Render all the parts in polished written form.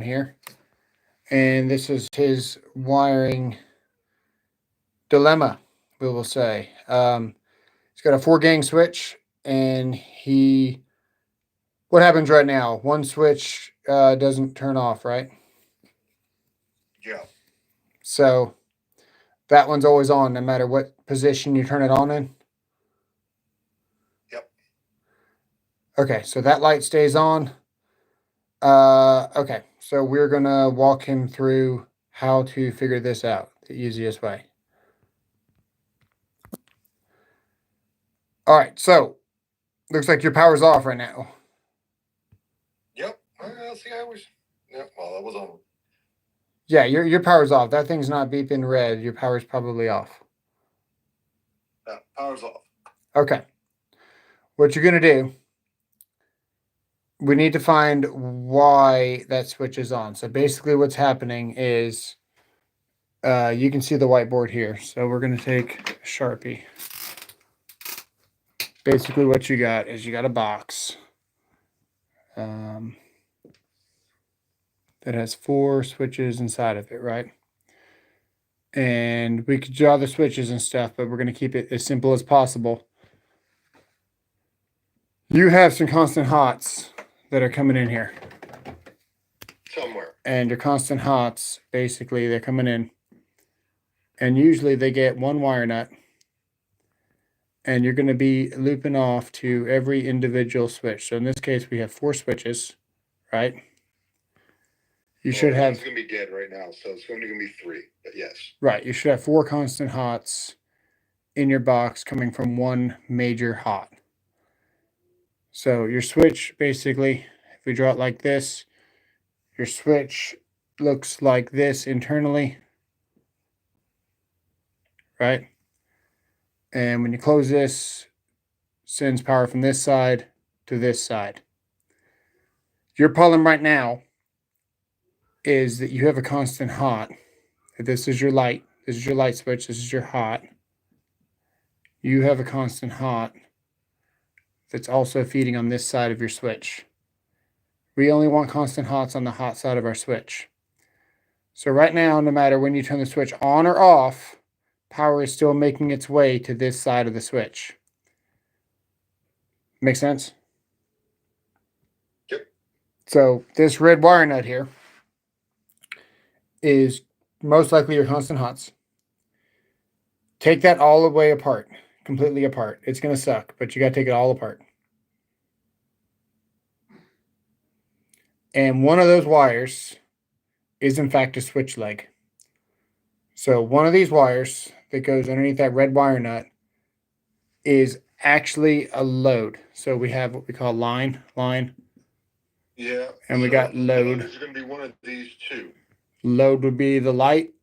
here. And this is his wiring dilemma, we will say. He's got a 4-gang switch, and what happens right now? One switch doesn't turn off, right? Yeah. So that one's always on, no matter what position you turn it on in. Yep. Okay, so that light stays on. Okay, so we're gonna walk him through how to figure this out the easiest way. All right, so looks like your power's off right now. Yep. See, I was. Yep. Well, that was on. Yeah, your power's off. That thing's not beeping red. Your power's probably off. Yeah, power's off. Okay. What you're gonna do? We need to find why that switch is on. So basically, what's happening is, you can see the whiteboard here. So we're gonna take a Sharpie. Basically, what you got is you got a box. That has 4 switches inside of it, right? And we could draw the switches and stuff, but we're going to keep it as simple as possible. You have some constant hots that are coming in here. Somewhere. And your constant hots, basically, they're coming in. And usually they get one wire nut. And you're going to be looping off to every individual switch. So in this case, we have 4 switches, right? You should have. It's going to be dead right now, so it's going to be 3. But yes. Right. You should have 4 constant hots in your box coming from one major hot. So your switch, basically, if we draw it like this, your switch looks like this internally, right? And when you close this, sends power from this side to this side. Your problem right now is that you have a constant hot. This is your light. This is your light switch. This is your hot. You have a constant hot that's also feeding on this side of your switch. We only want constant hots on the hot side of our switch. So right now, no matter when you turn the switch on or off, power is still making its way to this side of the switch. Make sense? Yep. So this red wire nut here is most likely your constant hots. Take that all the way apart, completely apart. It's going to suck, but you got to take it all apart. And one of those wires is in fact a switch leg. So one of these wires that goes underneath that red wire nut is actually a load. So we have what we call line. Yeah. And we got load. There's going to be one of these 2. Load would be the light.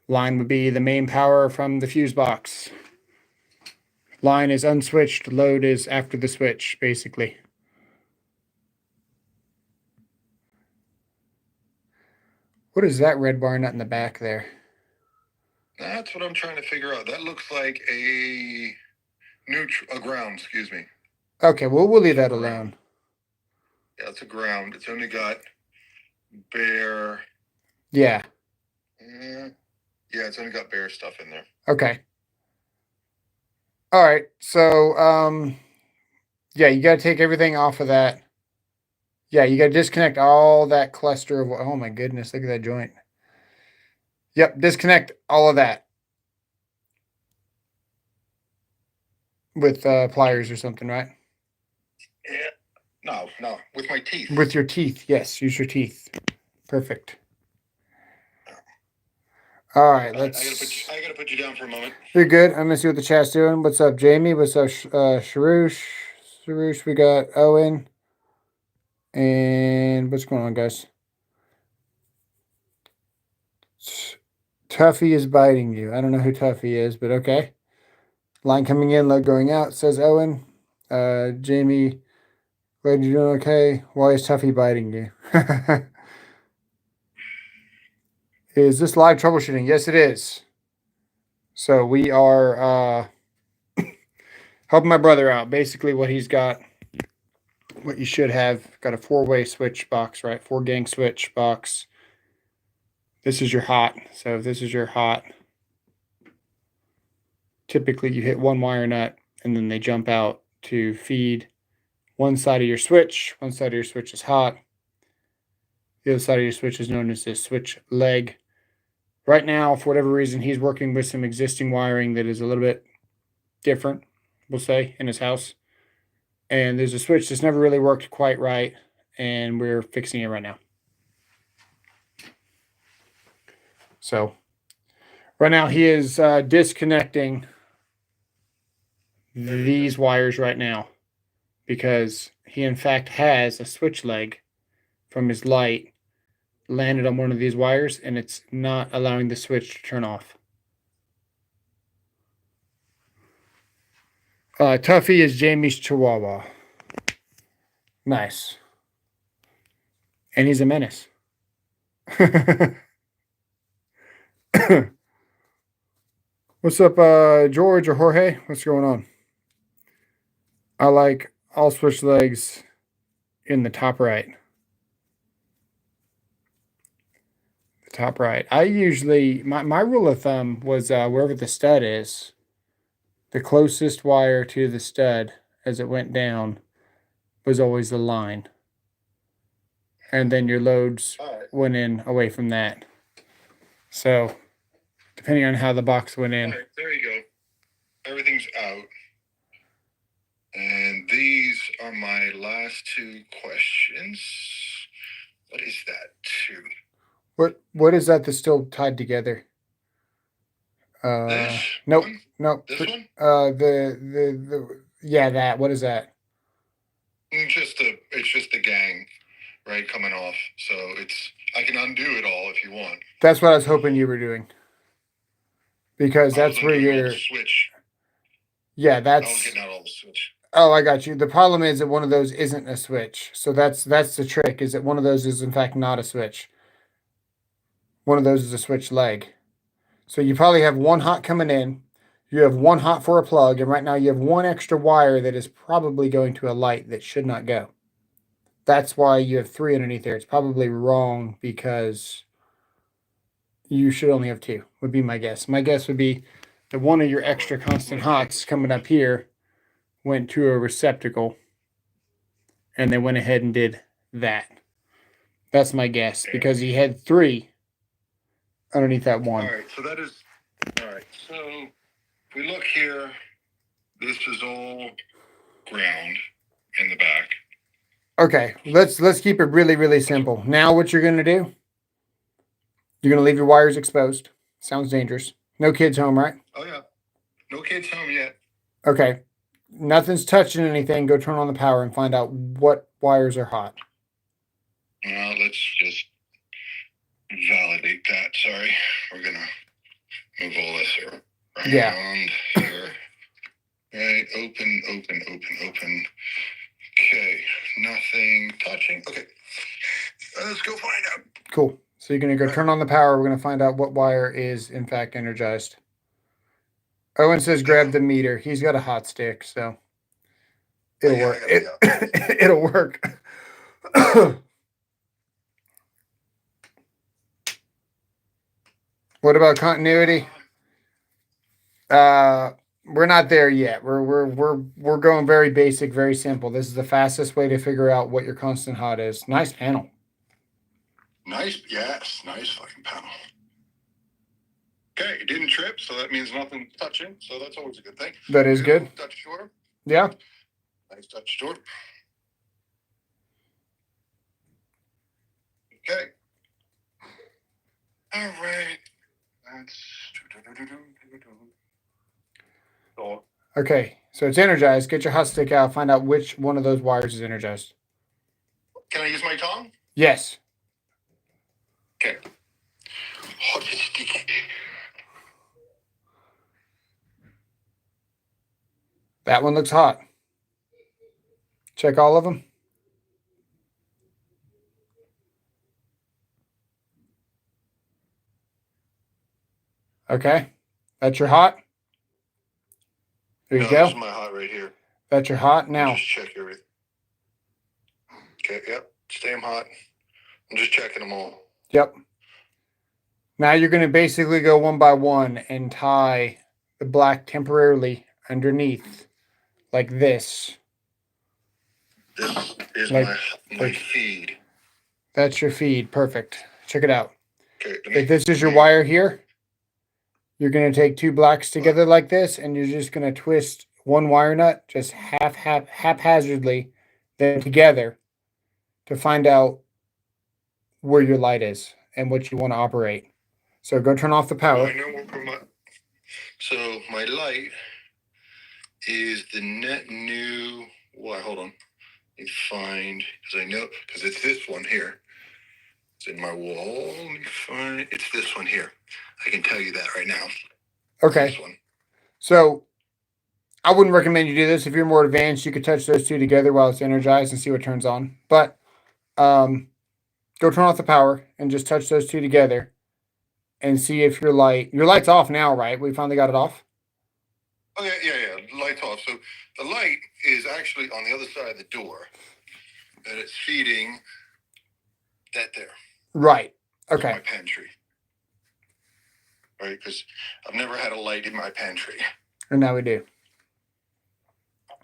Line would be the main power from the fuse box. Line is unswitched. Load is after the switch, basically. What is that red wire nut in the back there? That's what I'm trying to figure out. That looks like a ground, excuse me. Okay, well, we'll leave that alone. Yeah, it's a ground. It's only got bare. Yeah. Yeah, it's only got bare stuff in there. Okay. All right. So, yeah, you got to take everything off of that. Yeah, you got to disconnect all that cluster of. Oh my goodness! Look at that joint. Yep, disconnect all of that with pliers or something, right? Yeah. No, with my teeth. With your teeth, yes. Use your teeth. Perfect. All right, let's. I gotta put you down for a moment. You're good. I'm gonna see what the chat's doing. What's up, Jamie? What's up, Sharush? Sharush, we got Owen. And what's going on, guys? Tuffy is biting you. I don't know who Tuffy is, but okay. Line coming in, load going out, says Owen. Jamie, glad you're doing okay. Why is Tuffy biting you? Is this live troubleshooting? Yes, it is. So we are helping my brother out. Basically, what he's got what you should have. Got a 4-way switch box, right? 4-gang switch box. This is your hot. So if this is your hot, typically you hit one wire nut and then they jump out to feed one side of your switch. One side of your switch is hot. The other side of your switch is known as the switch leg. Right now, for whatever reason, he's working with some existing wiring that is a little bit different, we'll say, in his house. And there's a switch that's never really worked quite right, and we're fixing it right now. So right now he is disconnecting these wires right now because he in fact has a switch leg from his light landed on one of these wires, and it's not allowing the switch to turn off. Tuffy is Jamie's Chihuahua. Nice. And he's a menace. What's up, George or Jorge? What's going on? I like all switch legs in the top right. The top right. I usually, my rule of thumb was wherever the stud is, the closest wire to the stud as it went down was always the line. And then your loads went in away from that. So, depending on how the box went in. All right, there you go. Everything's out. And these are my last 2 questions. What is that? 2. What is that that's still tied together? This Nope. one? Nope. This one? Yeah, that. What is that? It's just a gang, right, coming off. So I can undo it all if you want. That's what I was hoping you were doing. Because that's where you're switch. Yeah, I was that's getting out all the switch. Oh, I got you. The problem is that one of those isn't a switch. So that's the trick, is that one of those is in fact not a switch. One of those is a switch leg. So you probably have one hot coming in. You have one hot for a plug, and right now you have one extra wire that is probably going to a light that should not go. That's why you have 3 underneath there. It's probably wrong because you should only have 2, would be my guess. My guess would be that one of your extra constant hots coming up here went to a receptacle, and they went ahead and did that. That's my guess, because he had 3 underneath that one. All right, so that is all right. So if we look here, this is all ground in the back. Okay, let's keep it really, really simple. Now what you're going to do, you're going to leave your wires exposed. Sounds dangerous. No kids home, right? Oh, yeah. No kids home yet. Okay. Nothing's touching anything. Go turn on the power and find out what wires are hot. Well, let's just validate that. Sorry. We're going to move all this around here. Right. Open. Okay. Nothing touching. Okay. Let's go find out. Cool. So you're going to go turn on the power. We're going to find out what wire is, in fact, energized. Owen says grab the meter. He's got a hot stick, so it'll work. It'll work. What about continuity? We're not there yet. We're going very basic, very simple. This is the fastest way to figure out what your constant hot is. Nice panel. Nice fucking panel. Okay, it didn't trip, so that means nothing touching. So that's always a good thing. That is good. Touch short. Yeah. Nice touch short. Okay. All right. Okay, so it's energized. Get your hot stick out. Find out which one of those wires is energized. Can I use my tongue? Yes. Okay. Hot stick. That one looks hot. Check all of them. Okay. That's your hot. There you go. This is my hot right here. That's your hot. Now, Just check everything. Okay, yep. Stay them hot. I'm just checking them all. Yep. Now you're going to basically go one by one and tie the black temporarily underneath like this. This is Like- my like- feed. That's your feed. Perfect. Check it out. Okay. If this is your wire here, you're going to take two blacks together like this, and you're just going to twist one wire nut just haphazardly, then together to find out where your light is and what you want to operate. So go turn off the power. I know where so my light is the net new. Well, hold on. Let me find, because I know, because it's this one here. It's in my wall. Let me find. It's this one here. I can tell you that right now. Okay. This one. So I wouldn't recommend you do this. If you're more advanced, you could touch those two together while it's energized and see what turns on. But go turn off the power and just touch those two together and see if your light's off now, right? We finally got it off. Oh yeah. Light's off. So the light is actually on the other side of the door, and it's feeding that there. Right. Okay. My pantry. Right, because I've never had a light in my pantry. And now we do.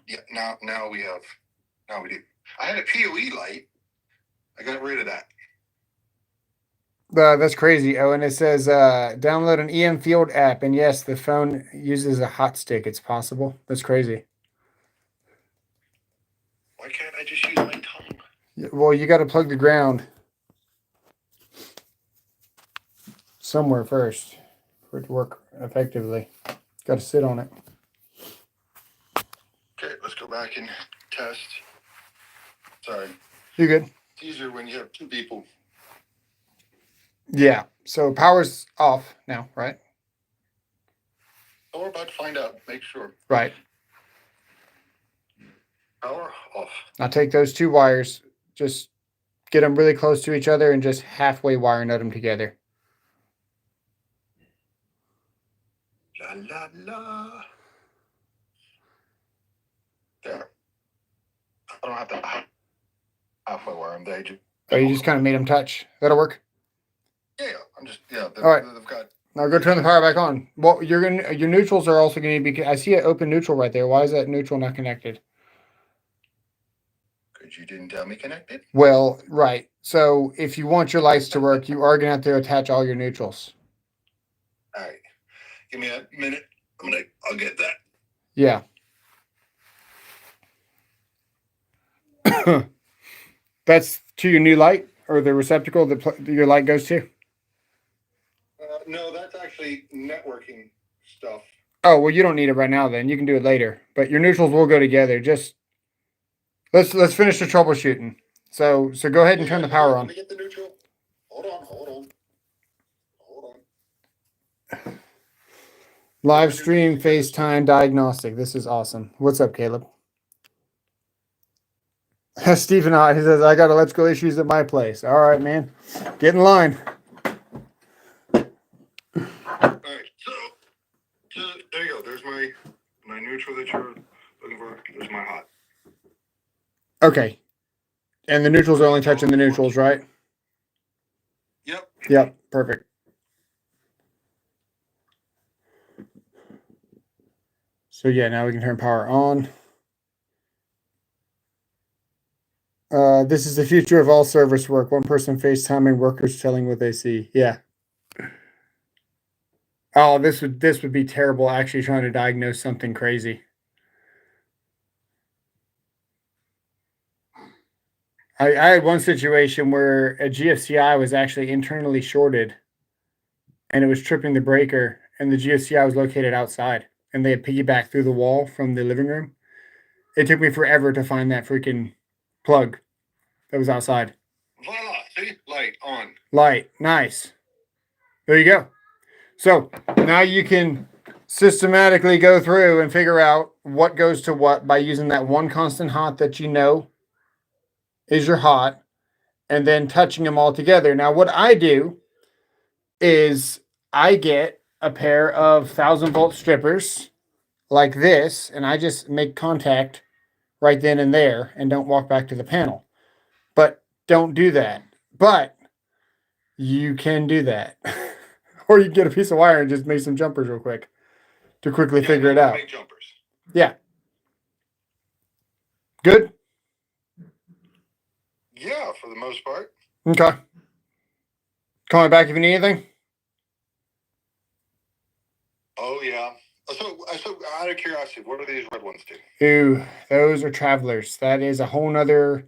Yeah. Now we do. I had a PoE light. I got rid of that. That's crazy. Oh, and it says download an EM Field app, and yes, the phone uses a hot stick. It's possible. That's crazy. Why can't I just use my tongue? Well, you got to plug the ground somewhere first for it to work effectively. Got to sit on it. Okay, let's go back and test. Sorry. You good? It's easier when you have two people. Yeah. So power's off now, right? Oh, we're about to find out. Make sure. Right. Power off. Now take those two wires, just get them really close to each other and just halfway wire nut them together. La la la. There. I don't have to halfway wire them. They just. Oh, you just kind of made them touch. That'll work. Yeah, I'm just All right. They've got. Now go turn the power back on. Well, your neutrals are also going to be. I see an open neutral right there. Why is that neutral not connected? Because you didn't tell me connected. Well, right. So if you want your lights to work, you are going to have to attach all your neutrals. All right. Give me a minute. I'll get that. Yeah. That's to your new light or the receptacle that your light goes to? No, that's actually networking stuff. Oh, well, you don't need it right now then. You can do it later. But your neutrals will go together. Just let's finish the troubleshooting. So go ahead and turn the power on. Let me get the neutral. Hold on. Live stream FaceTime diagnostic. This is awesome. What's up, Caleb? Stephen he says, I got electrical issues at my place. All right, man. Get in line. All right, so there you go. There's my neutral that you're looking for. There's my hot. Okay. And the neutrals are only touching the neutrals, right? Yep. Perfect. So yeah, now we can turn power on. This is the future of all service work. One person FaceTiming, workers telling what they see. Yeah. Oh, this would be terrible actually trying to diagnose something crazy. I had one situation where a GFCI was actually internally shorted and it was tripping the breaker, and the GFCI was located outside and they had piggybacked through the wall from the living room. It took me forever to find that freaking plug that was outside. Voila, see? Light on. Light. Nice. There you go. So now you can systematically go through and figure out what goes to what by using that one constant hot that you know is your hot and then touching them all together. Now, what I do is I get a pair of 1,000-volt strippers like this, and I just make contact right then and there and don't walk back to the panel. don't do that. But you can do that. Or you can get a piece of wire and just make some jumpers real quick to quickly figure it out. Make jumpers. Yeah. Good? Yeah, for the most part. Okay. Call me back if you need anything. Oh, yeah. So out of curiosity, what do these red ones do? Ooh, those are travelers. That is a whole nother.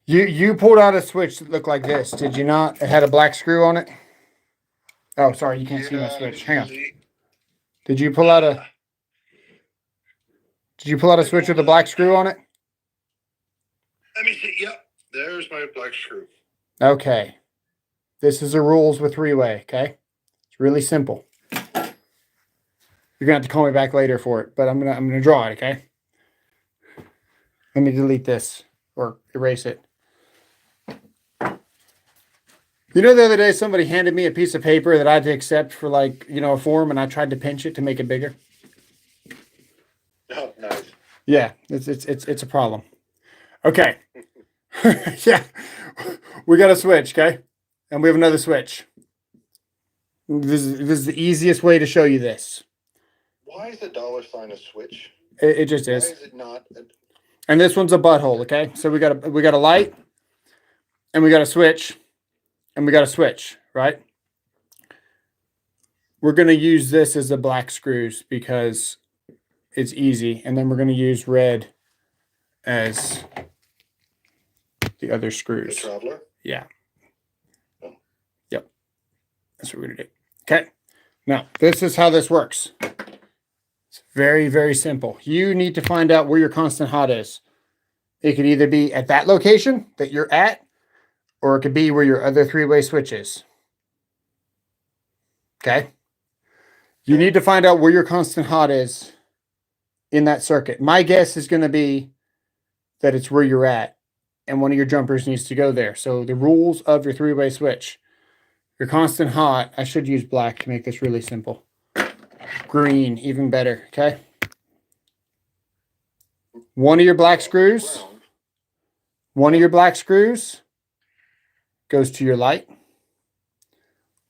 You pulled out a switch that looked like this, did you not? It had a black screw on it. Oh, sorry, you can't see my switch. Hang on. Did you pull out a? Did you pull out a switch with a black screw on it? Let me see. Yep, there's my black screw. Okay. This is the rules with three-way. Okay, it's really simple. You're gonna have to call me back later for it, but I'm gonna draw it. Okay. Let me delete this or erase it. You know, the other day somebody handed me a piece of paper that I had to accept for a form, and I tried to pinch it to make it bigger. Oh, nice. Yeah, it's a problem. Okay. Yeah, we got a switch, okay, and we have another switch. This is the easiest way to show you this. Why is the $sign a switch? It just is. Why is it not? And this one's a butthole. Okay, so we got a light, and we got a switch, and we got a switch. Right. We're gonna use this as the black screws because it's easy, and then we're gonna use red as the other screws. The traveler? Yeah. Oh. Yep. That's what we're going to do. Okay. Now, this is how this works. It's very, very simple. You need to find out where your constant hot is. It could either be at that location that you're at, or it could be where your other three-way switch is. Okay. You need to find out where your constant hot is in that circuit. My guess is going to be that it's where you're at, and one of your jumpers needs to go there. So the rules of your three-way switch. Your constant hot, I should use black to make this really simple. Green, even better, okay? One of your black screws goes to your light.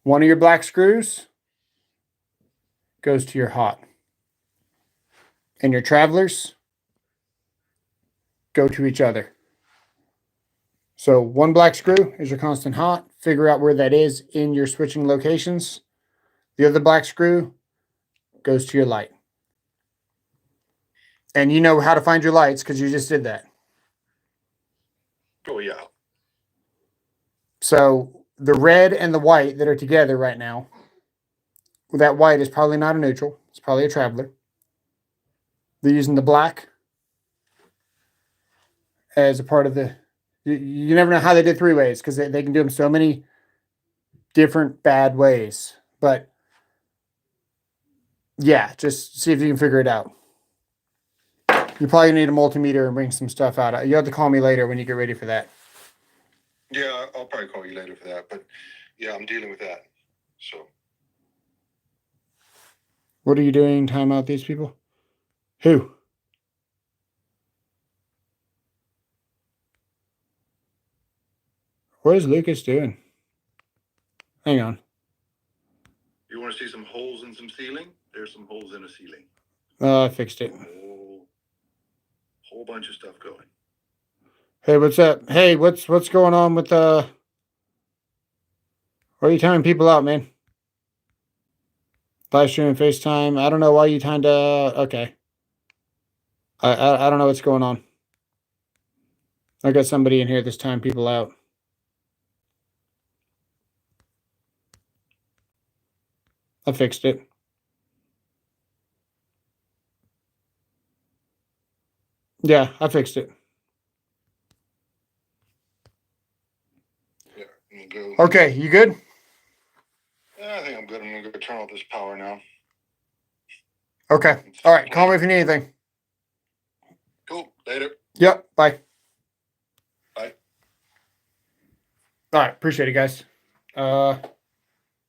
One of your black screws goes to your hot. And your travelers go to each other. So one black screw is your constant hot. Figure out where that is in your switching locations. The other black screw goes to your light. And you know how to find your lights because you just did that. Oh, yeah. So the red and the white that are together right now, that white is probably not a neutral. It's probably a traveler. They're using the black as a part of the... You never know how they did three ways because they can do them so many different bad ways. But yeah, just see if you can figure it out. You probably need a multimeter and bring some stuff out. You have to call me later when you get ready for that. Yeah, I'll probably call you later for that. But yeah, I'm dealing with that. So. What are you doing? Time out these people? Who? What is Lucas doing? Hang on. You want to see some holes in some ceiling? There's some holes in a ceiling. I fixed it. Whole bunch of stuff going. Hey, what's up? Hey, what's going on with Why are you timing people out, man? Live stream and FaceTime. I don't know why you timed okay. I don't know what's going on. I got somebody in here this time people out. I fixed it. Yeah, I fixed it. Yeah, I'm gonna go. Okay, you good? Yeah, I think I'm good. I'm gonna go turn off this power now. Okay. All right. Call me if you need anything. Cool. Later. Yep. Bye. Bye. All right. Appreciate it, guys.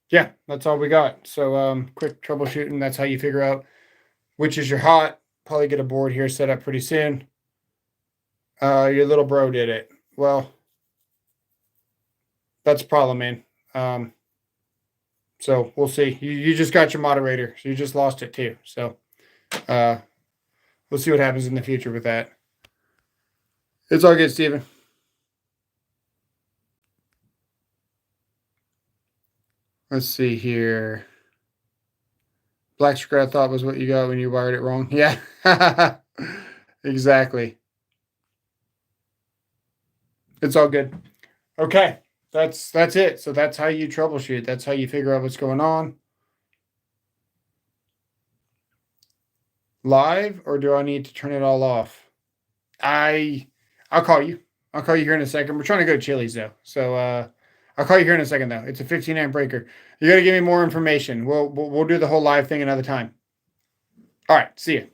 Yeah, that's all we got. So quick troubleshooting. That's how you figure out which is your hot. Probably get a board here set up pretty soon. Your little bro did it. Well, that's a problem, man. So we'll see. You just got your moderator, so you just lost it too. So we'll see what happens in the future with that. It's all good, Steven. Let's see here. Black sugar, I thought was what you got when you wired it wrong. Yeah, exactly. It's all good. Okay, that's it. So that's how you troubleshoot. That's how you figure out what's going on. Live, or do I need to turn it all off? I'll call you. I'll call you here in a second. We're trying to go to Chili's though, so I'll call you here in a second though. It's a 15 amp breaker. You got to give me more information. We'll do the whole live thing another time. All right, see you.